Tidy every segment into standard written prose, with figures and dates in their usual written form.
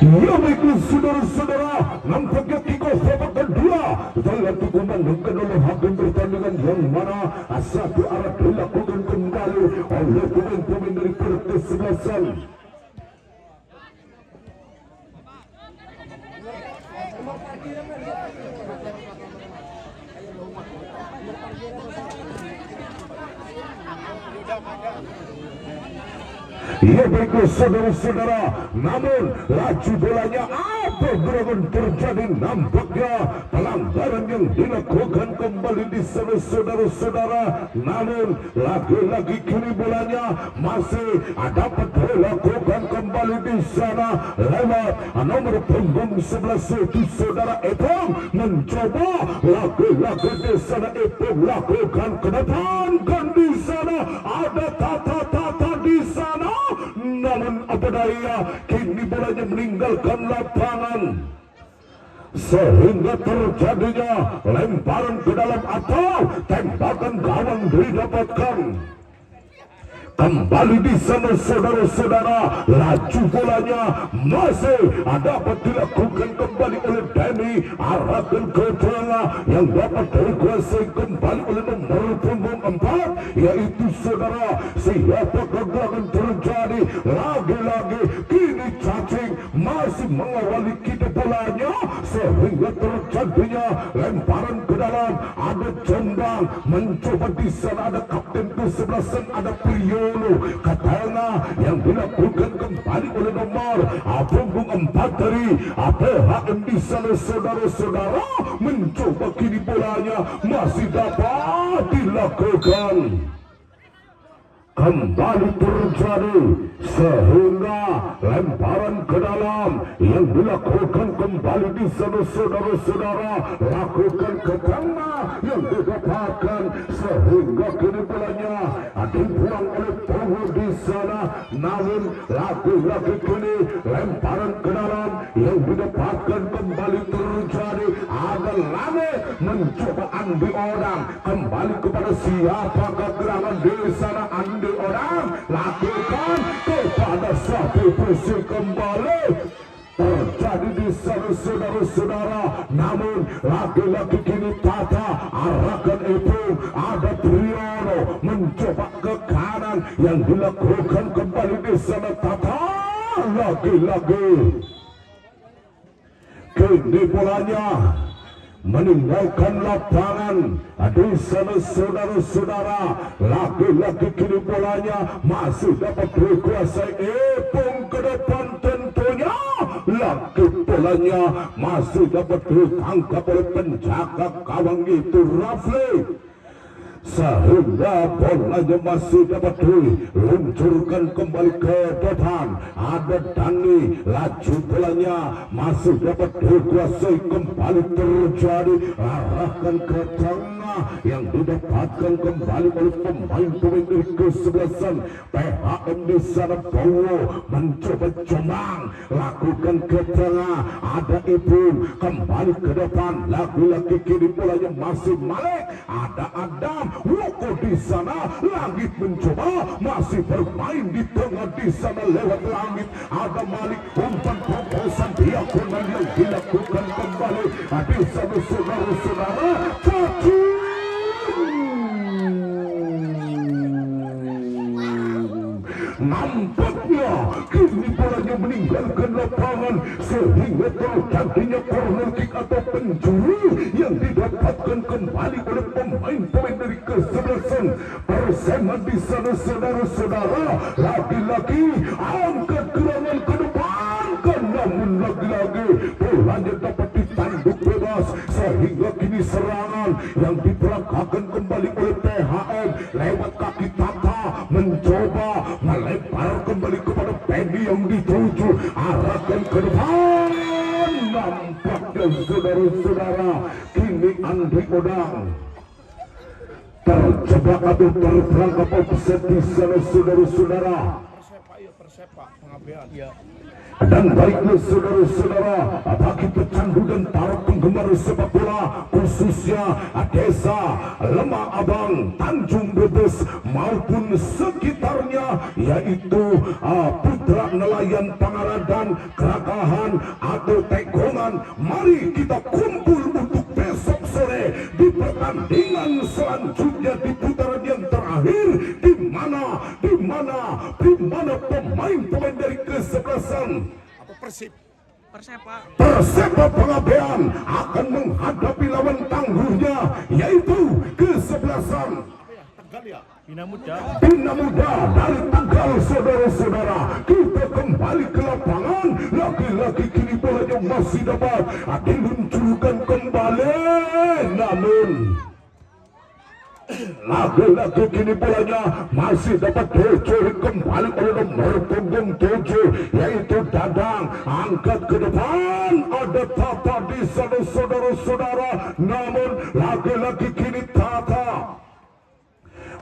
Ya baiklah saudara-saudara, nampaknya kick-off babak kedua telah dikumandangkan oleh hakim pertandingan yang mana satu arah dilakukan kembali oleh pemain-pemain dari kesebelasan. Ya baiklah saudara-saudara, namun laju bolanya apa gerangan terjadi, nampaknya pelanggaran yang dilakukan kembali di sana saudara-saudara. Namun lagi-lagi kini bolanya masih dapat dilakukan kembali di sana lewat nomor punggung 11 itu saudara Epong mencoba lagi-lagi di sana Epong lakukan ke depan kan di sana ada tata-tata di sana. Namun apa daya, kini bolanya meninggalkan lapangan sehingga terjadinya lemparan ke dalam atau tembakan gawang didapatkan. Kembali di sana saudara-saudara, laju bolanya masih dapat dilakukan kembali oleh Denny, arahkan ke tengah yang dapat dikuasai kembali oleh nomor punggung 4, yaitu saudara siapakah gerangan terjadi lagi-lagi kini cacing masih mengawali kita bolanya sehingga terjadinya lemparan ke dalam. Ada Jombang mencoba di sana, ada kapten kesebelasan, ada Priyono ke tengah yang dilakukan kembali oleh nomor punggung 4 dari PHM di sana saudara-saudara, mencoba kini bolanya masih dapat dilakukan. Kembali terjadi sehingga lemparan ke dalam yang dilakukan kembali di sana saudara-saudara, lakukan ke tengah yang didapatkan sehingga kini bolanya dibuang oleh Pongo di sana. Namun lagi-lagi kini lemparan ke dalam yang didapatkan kembali terjadi, ada Lame mencoba Andi Odang kembali kepada siapakah gerangan di sana. Andi Odang lakukan kepada satu posisi kembali terjadi di sana saudara-saudara. Namun lagi-lagi kini Tata arahkan itu, ada Priyono mencoba ke kanan yang dilakukan kembali di sana Tata lagi-lagi kini bolanya meninggalkan lapangan di sana saudara-saudara. Lagi-lagi kini bolanya masih dapat dikuasai Epong ke depan tentunya. Lagi bolanya masih dapat ditangkap oleh penjaga gawang itu Rafli, sehingga bolanya masih dapat diluncurkan kembali ke depan. Ada Dani, laju bolanya masih dapat dikuasai kembali terjadi, arahkan ke tengah yang didapatkan kembali oleh pemain-pemain dari kesebelasan PHM di sana. Bowo mencoba Jombang lakukan ke tengah, ada Ibun kembali ke depan, lagi-lagi kini bolanya masih Malik, ada Adam Woko di sana. Langit mencoba masih bermain di tengah di sana lewat Langit, ada Malik umpan proposan diakunan yang dilakukan kembali di sana saudara-saudara. Nampaknya kini bolanya meninggalkan lapangan sehingga terjadinya corner kick atau penjuru yang didapatkan kembali oleh pemain-pemain dari kesebelasan Persema di sana saudara-saudara. Lagi-lagi angkat gerangan ke depan, namun lagi-lagi bolanya dapat ditanduk bebas sehingga kini serangan yang diperagakan kembali oleh PHM lewat kaki Tata mencoba melempar kembali kepada Pendi yang dituju, arahkan ke depan. Nampaknya saudara-saudara kini Andi Odang terjebak atau terperangkap offset di sana saudara-saudara. Persepa pengabdian. Ya. Dan baiklah saudara-saudara, bagi pecandu dan para penggemar sepak bola khususnya desa Lemah Abang, Tanjung Brebes maupun sekitarnya, yaitu putra nelayan Pangaradan, Kerakahan atau Tegongan, mari kita kumpul untuk besok sore di pertandingan selanjutnya di putaran yang terakhir, di mana pemain-pemain dari kesebelasan Persepa Pengabean akan menghadapi lawan tangguhnya, yaitu kesebelasan Bina Muda dari Tegal. Saudara-saudara, kita kembali ke lapangan. Lagi-lagi kini bolanya masih dapat diluncurkan kembali, namun lagi-lagi kini bolanya masih dapat dicuri kembali oleh nomor punggung 7, yaitu Dadang. Angkat ke depan, ada Tata di sana saudara-saudara, namun lagi-lagi kini Tata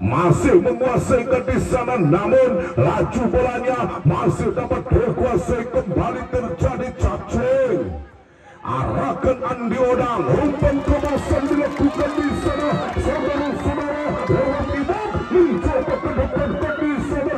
masih menguasai di sana, namun laju bolanya masih dapat dikuasai kembali, terjadi cacing. Arahkan Andi Odang, umpan kebosan dilakukan di sana saudara-saudara, lewat Imam mencoba ke depan di sana,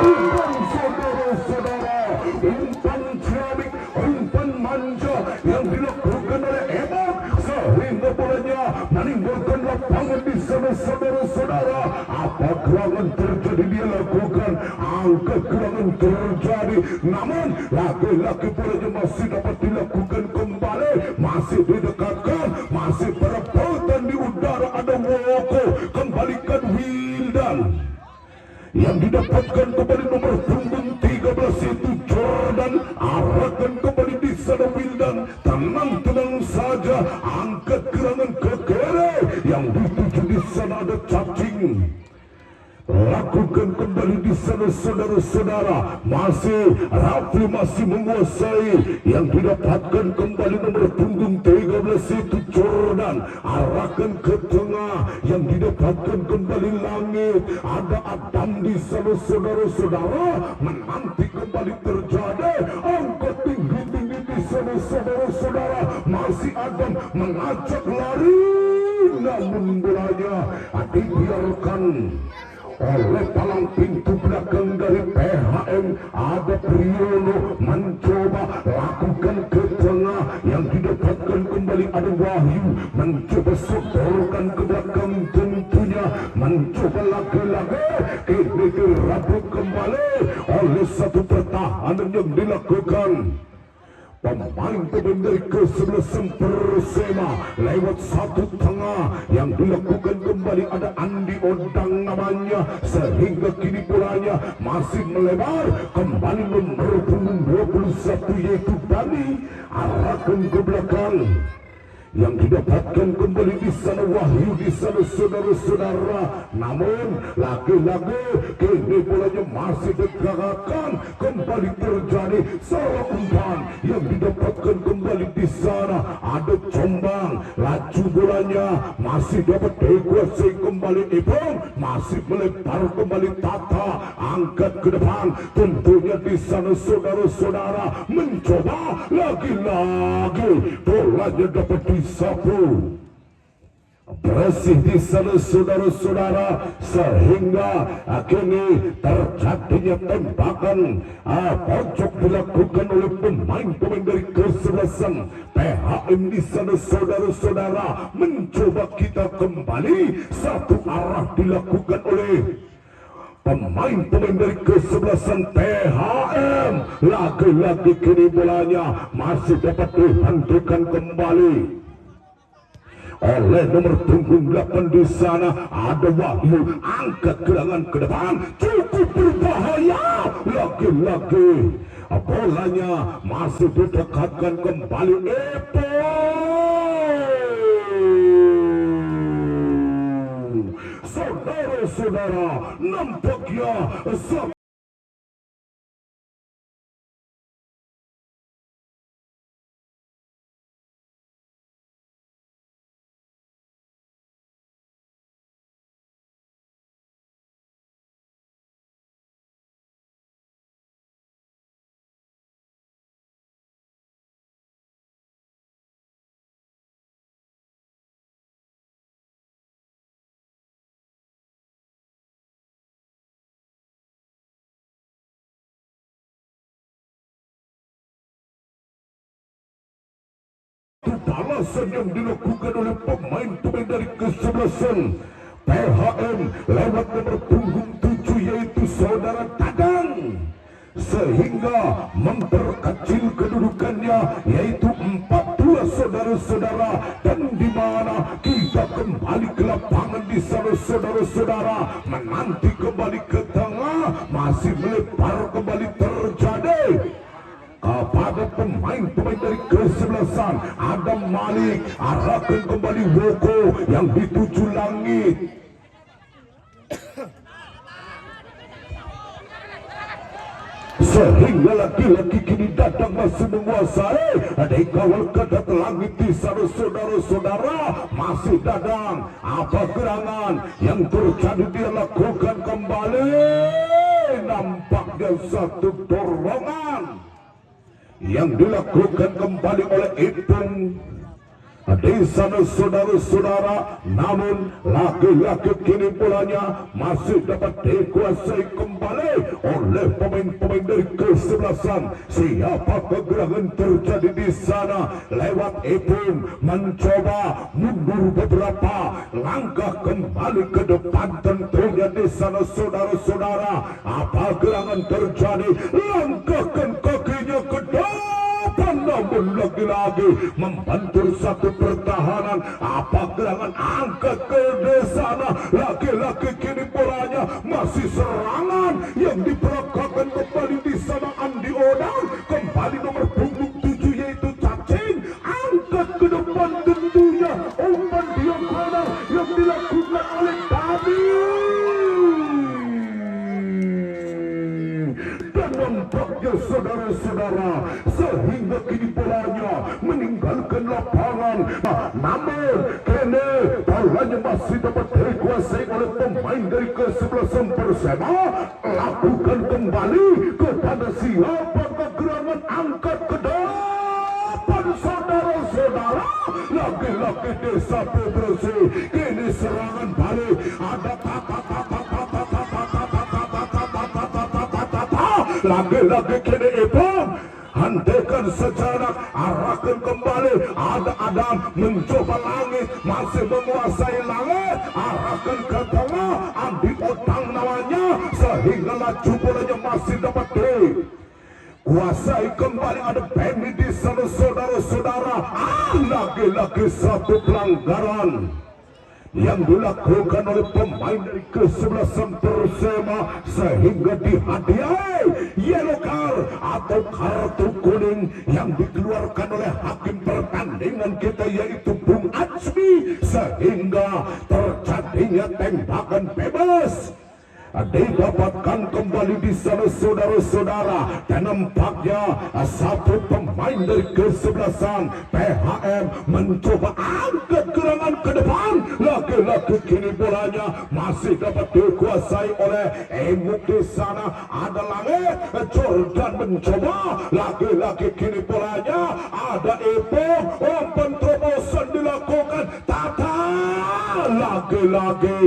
umpan saudara-saudara, umpan ciamik, umpan manja yang dilakukan oleh Imam sehingga bolanya menimbulkan lapangan di sana saudara-saudara. Apa gerangan terjadi dia lakukan, angkat gerangan terjadi, namun lagi-lagi bolanya masih dapat dilakukan kembali, masih didekatkan, masih perebutan di udara, ada Woko, kembalikan Wildan yang didapatkan kembali nomor punggung 13 itu Jordan, arahkan kembali di sana Wildan, tenang-tenang saja, angkat gerangan ke kiri, yang dituju di sana ada cacing. Lakukan kembali di sana saudara-saudara, masih Rafli masih menguasai, yang didapatkan kembali nomor punggung 13 itu Jordan, arahkan ke tengah, yang didapatkan kembali Langit, ada Adam di sana saudara-saudara, menanti kembali terjadi, angkat tinggi-tinggi di sana saudara-saudara, masih Adam mengajak lari, namun bolanya dibiarkan oleh palang pintu belakang dari PHM. Ada Priyono mencoba lakukan ke tengah, yang didapatkan kembali ada Wahyu mencoba sodorkan ke belakang, tentunya mencoba lagi-lagi, kini dirabut kembali oleh satu pertahanan yang dilakukan pemain dari kesebelasan Persema lewat satu tengah, yang dilakukan kembali ada Andi Odang namanya, sehingga kini bolanya masih melebar kembali nomor punggung 21 yaitu Dani, arahkan ke belakang, yang didapatkan kembali di sana Wahyu di sana saudara-saudara, namun lagi-lagi kini bolanya masih digerakkan kembali, terjadi salah umpan yang didapatkan kembali di sana ada Jombang, laju bolanya masih dapat dikuasai kembali Ipong, masih melebar kembali Tata, angkat ke depan, tentunya di sana saudara-saudara mencoba lagi-lagi, bolanya dapat disapu bersih di sana saudara-saudara, sehingga kini terjadinya tembakan pojok dilakukan oleh pemain-pemain dari kesebelasan PHM di sana saudara-saudara, mencoba kita kembali, satu arah dilakukan oleh pemain-pemain dari kesebelasan PHM, lagi-lagi kini bolanya masih dapat dihentikan kembali oleh nomor punggung 8 di sana ada Wahyu, angkat gerangan ke depan, cukup berbahaya, lagi-lagi bolanya masih didekatkan kembali Epo, saudara-saudara, nampaknya Itu balasan yang dilakukan oleh pemain-pemain dari kesebelasan PHM lewat nomor punggung 7 yaitu saudara Dadang, sehingga memperkecil kedudukannya yaitu 4-2 saudara-saudara, dan di mana kita kembali ke lapangan di sana saudara-saudara, menanti kembali ke tengah, masih melebar kembali terjadi kepada pemain-pemain dari kesebelasan. Adam Malik arahkan kembali Woko yang dituju langit, sehingga laki-laki kini Dadang masih menguasai. Ada kawal kedat langit di sana saudara-saudara, masih Dadang. Apa gerangan yang terjadi dia lakukan kembali? Nampaknya satu dorongan yang dilakukan kembali oleh Ipung di sana saudara-saudara, namun laki-laki kini bolanya masih dapat dikuasai kembali oleh pemain-pemain dari kesebelasan. Siapa kegerangan terjadi di sana? Lewat Ipung mencoba mundur beberapa langkah kembali ke depan, tentunya di sana saudara-saudara. Apa gerangan terjadi? Langkahkan kakinya ke depan, namun lagi-lagi membantu satu pertahanan. Apa gerangan angkat ke sana? Laki-laki kini bolanya masih serangan yang diperagakan kembali di sana. Andi Odang kembali nomor punggung 7 yaitu Cacing, angkat ke depan, tentunya umpan diagonal yang dilakukan oleh Dadi. Nampaknya saudara-saudara, sehingga kini bolanya meninggalkan lapangan. Namun kini bolanya masih dapat dikuasai oleh pemain dari kesebelasan Persema. Lakukan kembali kepada siapa gerangan, angkat ke depan saudara-saudara. Laki-laki Desa Pebresi kini serangan balik. Ada lagi-lagi kini Ipung hentikan sejenak, arahkan kembali. Ada Adam mencoba langit, masih menguasai langit, arahkan ke tengah. Andi Odang namanya, sehingga laju bolanya masih dapat dikuasai kembali. Ada Benny di sana saudara-saudara. Lagi-lagi satu pelanggaran yang dilakukan oleh pemain dari kesebelasan Persema, sehingga dihadiahi yellow card atau kartu kuning yang dikeluarkan oleh hakim pertandingan kita yaitu Bung Ajmi, sehingga terjadinya tembakan bebas didapatkan kembali di sana saudara-saudara. Dan nampaknya satu pemain dari kesebelasan PHM mencoba angkat gerangan ke depan. Laki-laki kini bolanya masih dapat dikuasai oleh Emuk di sana. Ada Langit, Jordan mencoba. Laki-laki kini bolanya ada Ipung, umpan terobosan dilakukan. Tata lagi-lagi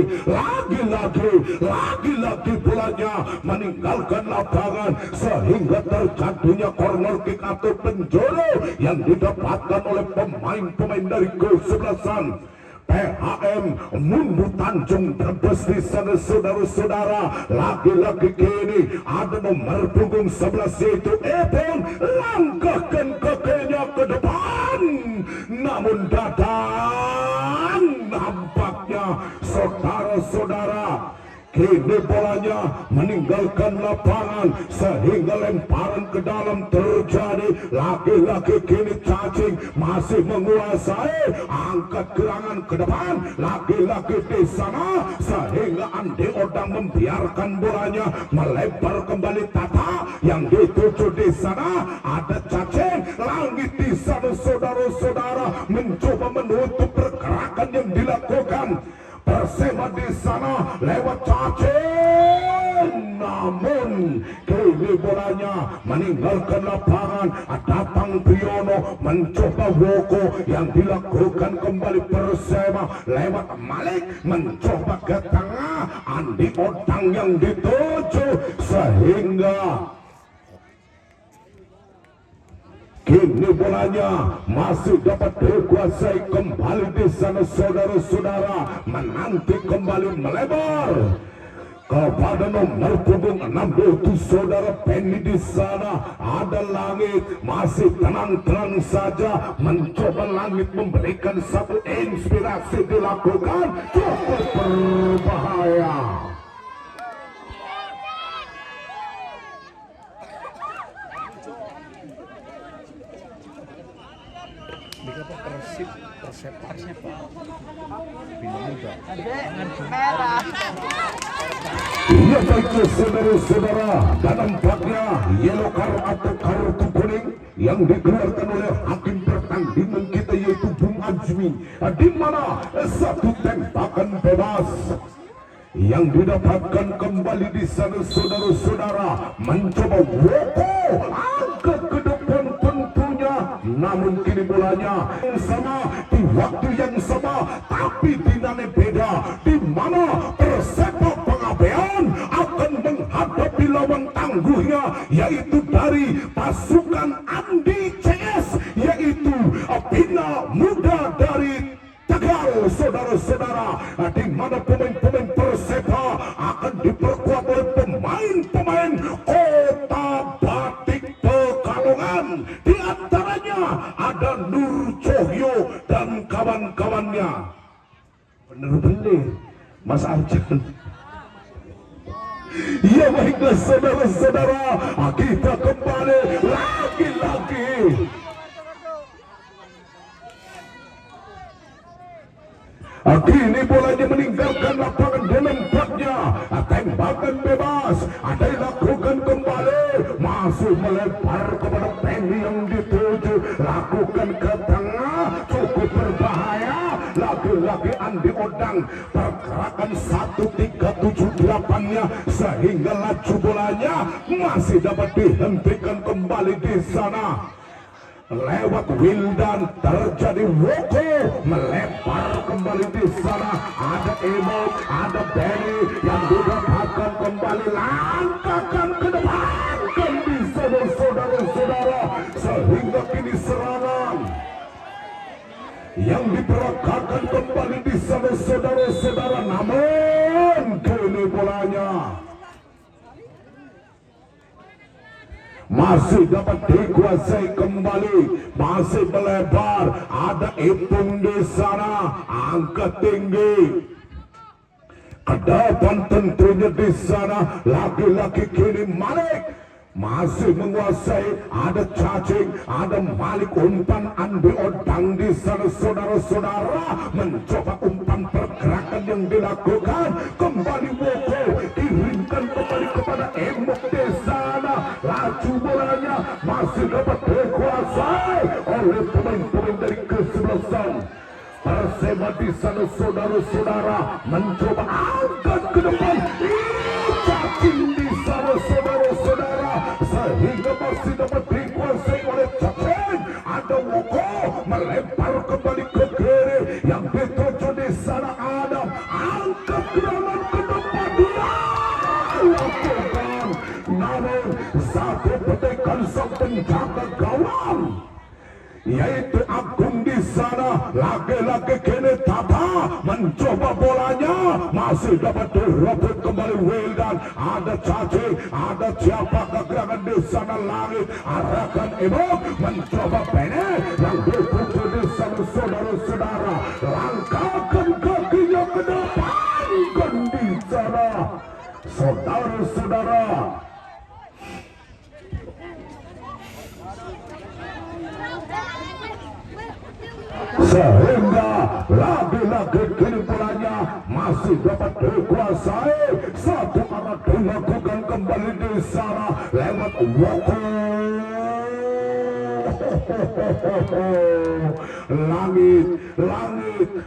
bolanya meninggalkan lapangan, sehingga terjadinya corner kick atau penjuru yang didapatkan oleh pemain-pemain dari kesebelasan PHM Mundu Tanjung Brebes di sana saudara-saudara. Lagi-lagi kini ada nomor punggung 11 yaitu Ipung, langkahkan kakinya ke depan, namun Dadang nampaknya saudara-saudara kini bolanya meninggalkan lapangan, sehingga lemparan ke dalam terjadi. Laki-laki kini Cacing masih menguasai, angkat gerangan ke depan. Laki-laki di sana, sehingga Andi Odang membiarkan bolanya melebar kembali. Tata yang dituju di sana. Ada Cacing, Langit di sana saudara-saudara mencoba menutup pergerakan yang dilakukan Persema di sana lewat Cacing, namun kini bolanya meninggalkan lapangan. Datang Piono mencoba Woko yang dilakukan kembali Persema lewat Malik mencoba ke tengah. Andi Odang yang dituju, sehingga Kini bolanya masih dapat dikuasai kembali di sana saudara-saudara, menanti kembali melebar kepada nomor punggung 6 itu saudara Penny. Di sana ada Langit masih tenang-tenang saja mencoba. Langit memberikan satu inspirasi dilakukan cukup berbahaya. Persib persepasnya Pak Bina Muda merah. Iya baiklah saudara-saudara, dan nampaknya yellow card atau kartu kuning yang dikeluarkan oleh hakim pertandingan kita yaitu Bung Ajmi, di mana satu tembakan bebas yang didapatkan kembali di sana saudara-saudara, mencoba Woko angkat ke depan tentunya, namun kini bolanya yang sama di waktu yang sama, tapi dinamika beda, di mana Persepak Pengabean akan menghadapi lawan tangguhnya yaitu dari pasukan Andi CS, yaitu Bina Muda dari Tegal saudara-saudara, di mana pemain-pemain Persepa akan diperkuat oleh pemain-pemain Kota Batik Pekalongan. Di antaranya ada Nur Cahyo dan kawan-kawannya. Bener-bener Mas Arjan. Ya baiklah saudara-saudara, kita kembali lagi-lagi. Kini bolanya meninggalkan lapangan dengan nampaknya tembakan bebas ada dilakukan kembali, masih melebar kepada Penny yang dituju, lakukan ke tengah, cukup berbahaya. Lagi-lagi Andi Odang pergerakan 1378-nya sehingga laju bolanya masih dapat dihentikan kembali di sana. Lewat Wildan terjadi Woko melebar kembali di sana. Ada Emo, ada Benny yang didapatkan kembali, langkahkan ke depan kan di sana saudara-saudara, sehingga kini serangan yang diperagakan kembali di sana saudara-saudara, namun kini bolanya masih dapat dikuasai kembali, masih melebar. Ada Ipung di sana, angkat tinggi ke depan tentunya di sana. Lagi-lagi kini Malik masih menguasai, ada Cacing, ada Malik, umpan Andi Odang di sana saudara-saudara, mencoba umpan pergerakan yang dilakukan kembali. Woko kirimkan kembali kepada Emok di sana, laju bolanya masih dapat dikuasai oleh pemain-pemain dari kesebelasan Persema di sana saudara-saudara, mencoba angkat ke depan. Cacing di sana saudara-saudara, sehingga masih dapat dikuasai oleh Cacing. Ada Woko melempar kembali ke kiri, yang dituju di sana Adam, angkat gerangan ke depan, dia lakukan, namun satu petikan sang penjaga gawang yaitu Agung di sana. Lagi-lagi kini Tata mencoba bolanya, masih dapat direbut kembali Wildan. Ada Cacing, ada siapa kegerangan di sana. Langit arahkan Ibu, mencoba Bene yang dituju di sana saudara-saudara, langkahkan kakinya ke depan kan di sana saudara-saudara. Sehingga lagi-lagi kini bolanya masih dapat dikuasai, satu arah dilakukan kembali di sana lewat Woko.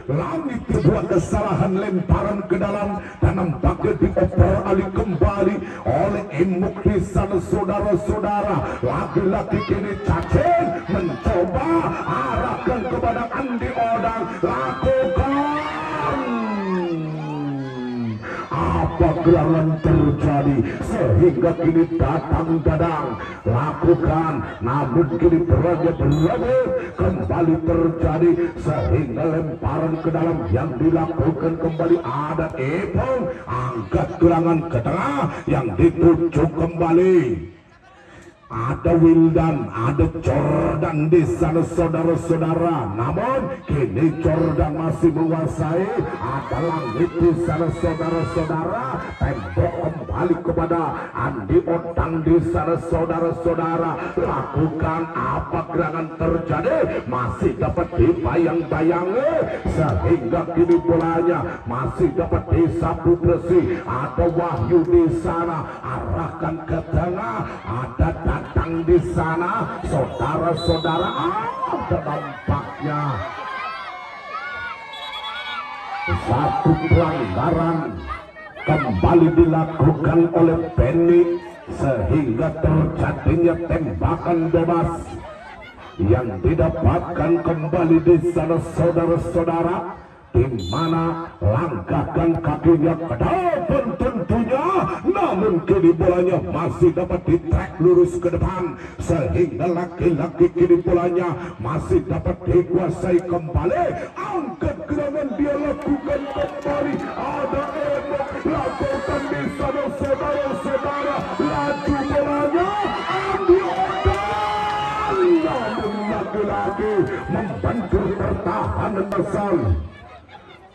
Langit sebuah kesalahan lemparan ke dalam dan nampaknya dioper alih kembali oleh Emok di sana saudara-saudara. Lagi-lagi kini Cacing mencoba arahkan kepada Andi Odang, lakukan. Apakah gerangan terjadi sehingga kini datang dadang lakukan, namun kini berada berlanjut kembali terjadi sehingga lemparan ke dalam yang dilakukan kembali ada Epong, angkat gerangan ke tengah yang dituju kembali. Ada Wildan, ada Jordan di sana saudara-saudara. Namun kini Jordan masih menguasai. Ada Langit di sana saudara-saudara. Tembok kembali kepada Andi Otang di sana saudara-saudara. Lakukan apa gerangan terjadi masih dapat dibayang-bayangi sehingga kini bolanya masih dapat disapu bersih. Ada Wahyu di sana, arahkan ke tengah. Ada datang di sana saudara-saudara, ada nampaknya satu pelanggaran kembali dilakukan oleh Penny sehingga terjadinya tembakan bebas yang didapatkan kembali di sana saudara-saudara, di mana langkahkan kakinya ke depan tentunya, namun kini bolanya masih dapat ditrack lurus ke depan sehingga laki-laki kini bolanya masih dapat dikuasai kembali. Angkat gerangan dia lakukan kembali, ada Emok lakukan di sana saudara-saudara, laju bolanya Andi Odan, namun laki-laki membantu pertahanan besar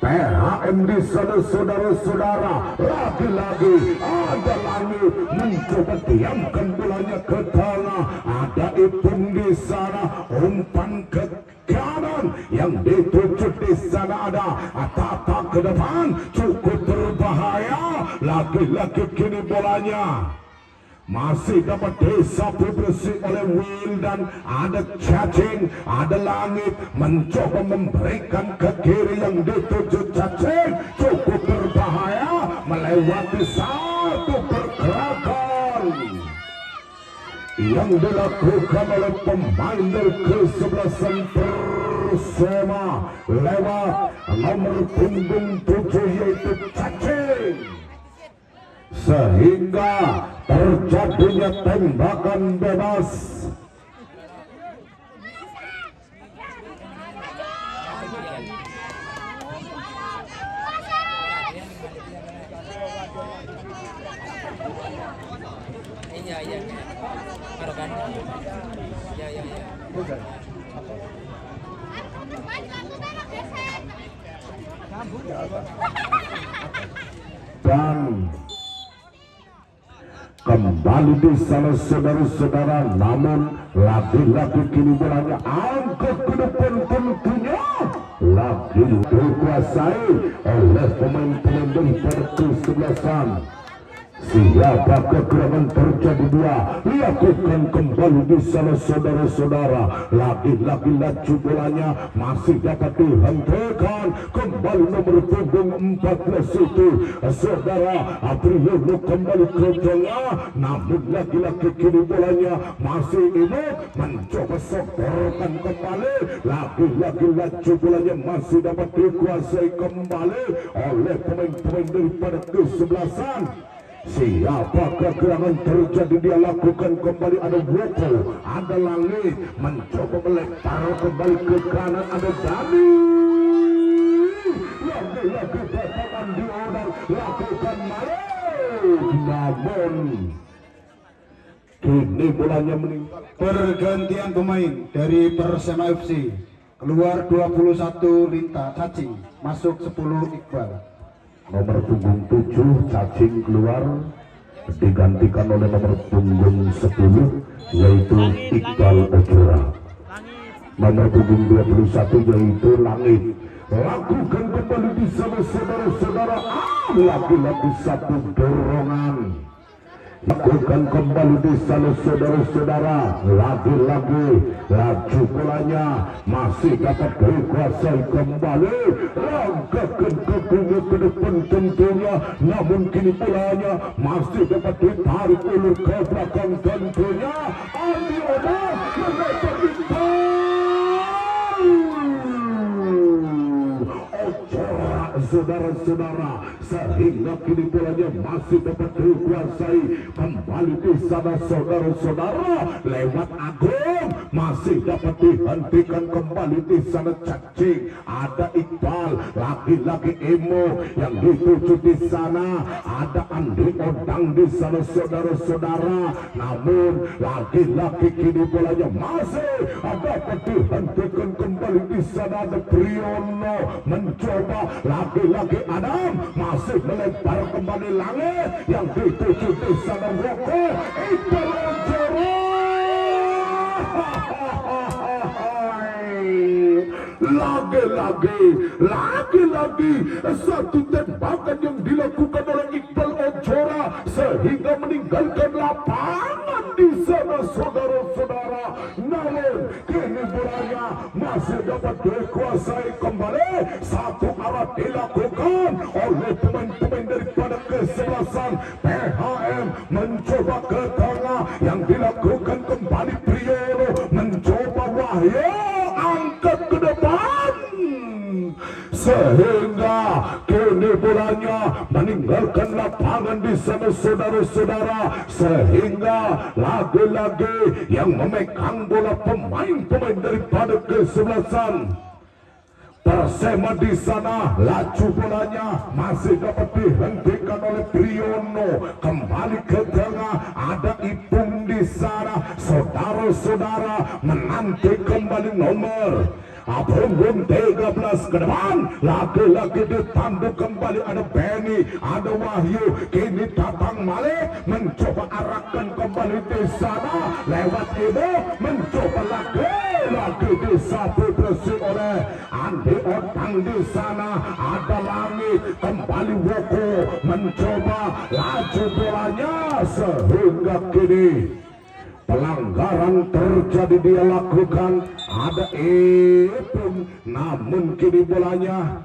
PHM di sana saudara-saudara. Lagi-lagi ada Langit mencoba diamkan bolanya ke tengah, ada Ipung di sana, umpan ke kanan yang dituju di sana, ada Tata ke depan, cukup berbahaya. Lagi-lagi kini bolanya masih dapat disapu bersih oleh Will dan ada Cacing, ada Langit mencoba memberikan ke kiri yang dituju Cacing, cukup berbahaya melewati satu pergerakan yang dilakukan oleh pemain dari kesebelasan Persema lewat nomor punggung 7 yaitu Cacing, sehingga terjadinya tembakan bebas. Dan kembali di sana saudara-saudara, namun lagi-lagi kini bolanya angkat ke depan tentunya lagi dikuasai oleh pemain-pemain daripada kesebelasan. Siapa gerangan terjadi dia lakukan kembali di sana saudara-saudara, lagi-lagi laju bolanya masih dapat dihentikan kembali nomor punggung 14 itu saudara Apriano kembali ke tengah, namun lagi-lagi kini bolanya masih Imut mencoba setorkan kembali, lagi-lagi laju bolanya masih dapat dikuasai kembali oleh pemain-pemain daripada kesebelasan. Siapakah gerangan terjadi dia lakukan kembali, ada Woko, ada Langit mencoba melempar kembali ke kanan, ada Dani, lagi-lagi pasangan di Odang lakukan balik, namun kini bolanya meninggal. Pergantian pemain dari Persema FC, keluar 21 Linta Cacing, masuk 10 Iqbal. Nomor punggung 7 Cacing keluar digantikan oleh nomor punggung 10 yaitu Iqbal Ojora. Nomor punggung 21 yaitu Langit. Lakukan kembali di sana saudara-saudara, lagi-lagi satu dorongan. Lakukan kembali di sana saudara-saudara, lagi-lagi laju bolanya masih dapat dikuasai kembali, langkahkan kakinya ke depan tentunya, namun kini bolanya masih dapat ditarik ulur ke belakang tentunya. Andi Odan mendapat saudara-saudara, sehingga kini bolanya masih dapat dikuasai kembali di sana saudara-saudara. Lewat Agung masih dapat dihentikan kembali di sana cacing. Ada Iqbal, lagi-lagi Emo yang dituju di sana. Ada Andi Odang di sana saudara-saudara. Namun lagi-lagi kini bolanya masih dapat dihentikan kembali di sana. Ada Priyono mencoba, lagi-lagi Adam masih melebar kembali langit yang dituju di sana. Roko Iqbal Ojoro lagi-lagi satu tembakan yang dilakukan oleh Iqbal Ojora sehingga meninggalkan lapangan di sana saudara-saudara. Namun kini bolanya masih dapat dikuasai kembali. Satu arah dilakukan oleh pemain-pemain daripada kesebelasan PHM mencoba ke tengah yang dilakukan kembali. Priyono mencoba, Wahyu angkat ke depan sehingga kini bolanya meninggalkan lapangan di sana saudara-saudara, sehingga lagi-lagi yang memegang bola pemain-pemain daripada kesebelasan Persema di sana. Laju bolanya masih dapat dihentikan oleh Priyono, kembali ke tengah. Ada Ipung di sana saudara-saudara, menanti kembali nomor punggung 13 ke depan. Lagi-lagi ditanduk kembali. Ada Benny, ada Wahyu, kini datang Malik mencoba arahkan kembali di sana. Lewat Ibu mencoba lagi disapu bersih oleh Andi Otang di sana. Ada Langit, kembali Woko mencoba laju bolanya sehingga kini pelanggaran terjadi dia lakukan. Ada Ipung, namun kini bolanya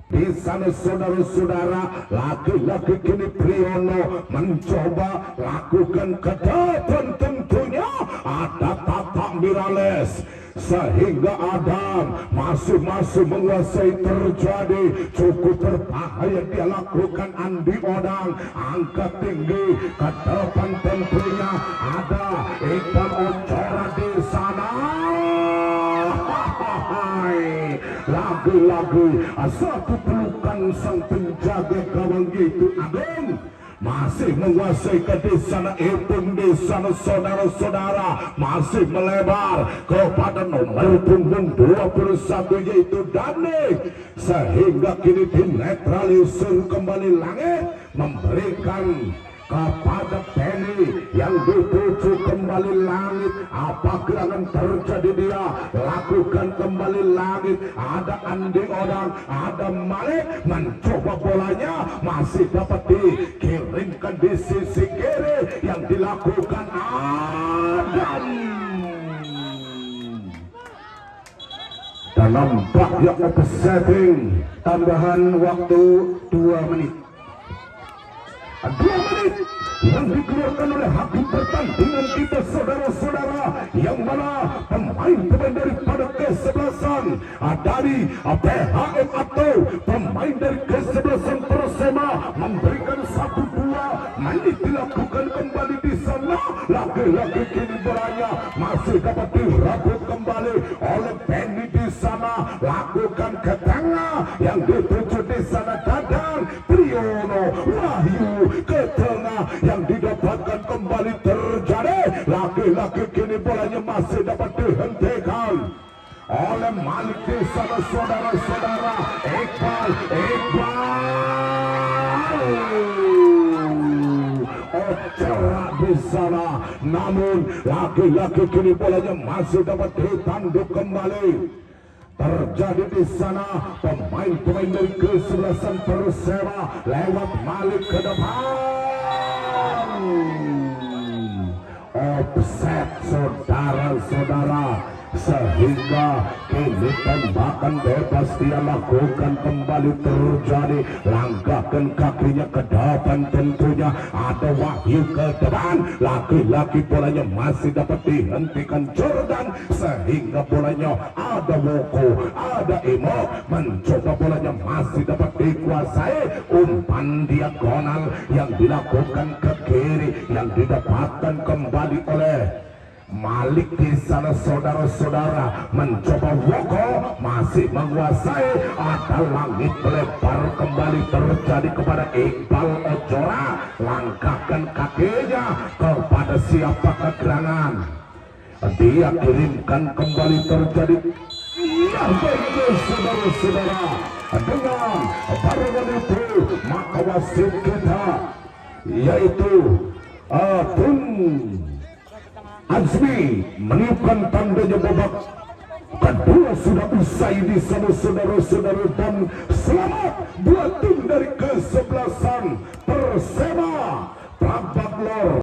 di sana saudara-saudara. Lagi-lagi kini Priyono mencoba lakukan ke depan. Tentunya ada Tata Mirales sehingga Adam masing-masing menguasai. Terjadi cukup berbahaya dia lakukan. Andi Odang angkat tinggi ke depan. Tentunya ada Iqbal Ojora di sana. Lagi-lagi satu pelukan sang penjaga gawang itu Agung masih menguasai ke di sana. Ipung di sana saudara-saudara masih melebar kepada nomor punggung 21 yaitu Danik, sehingga kini dinetralisir kembali. Langit memberikan kepada Penny yang dituju kembali. Langit, apa gerangan terjadi dia lakukan kembali. Langit, ada Andi Odang, ada Malik mencoba bolanya masih dapat dikirimkan di sisi kiri yang dilakukan Adam. Dan nampaknya offsetting. Tambahan waktu 2 menit. 2 menit yang dikeluarkan oleh hakim pertandingan kita saudara-saudara, yang mana pemain-pemain daripada kesebelasan dari PHM atau pemain dari kesebelasan Persema memberikan 1-2 menit dilakukan kembali di sana. Lagi-lagi kini bolanya masih dapat dirabut kembali oleh Penny di sana. Lakukan ke tengah yang dituju di sana. Dadang Priyono, Wahyu ke tengah yang didapatkan kembali. Terjadi lagi-lagi kini bolanya masih dapat dihentikan oleh Malik di sana saudara-saudara. Iqbal Ojora di sana, namun lagi-lagi kini bolanya masih dapat ditanduk kembali. Terjadi di sana pemain-pemain dari kesebelasan Persema lewat Malik ke depan. Offset saudara-saudara. sehingga kini tembakan bebas dia lakukan kembali terjadi. Langkahkan kakinya ke depan, tentunya ada Wahyu ke depan, laki-laki bolanya masih dapat dihentikan Jordan, sehingga bolanya ada Woko, ada Imo, mencoba bolanya masih dapat dikuasai. Umpan diagonal yang dilakukan ke kiri yang didapatkan kembali oleh Malik di sana. Saudara-saudara, mencoba Woko masih menguasai, ada langit lebar kembali terjadi kepada Iqbal Ojora. Langkahkan kakinya kepada siapa kegerangan, dia kirimkan kembali terjadi. Ya begitu saudara-saudara, dengan barengan itu maka wasit kita yaitu Tun Azmi meniupkan tandanya babak kedua sudah usai di sana saudara-saudara, dan selamat dua tim dari kesebelasan Persema Prabak Lor.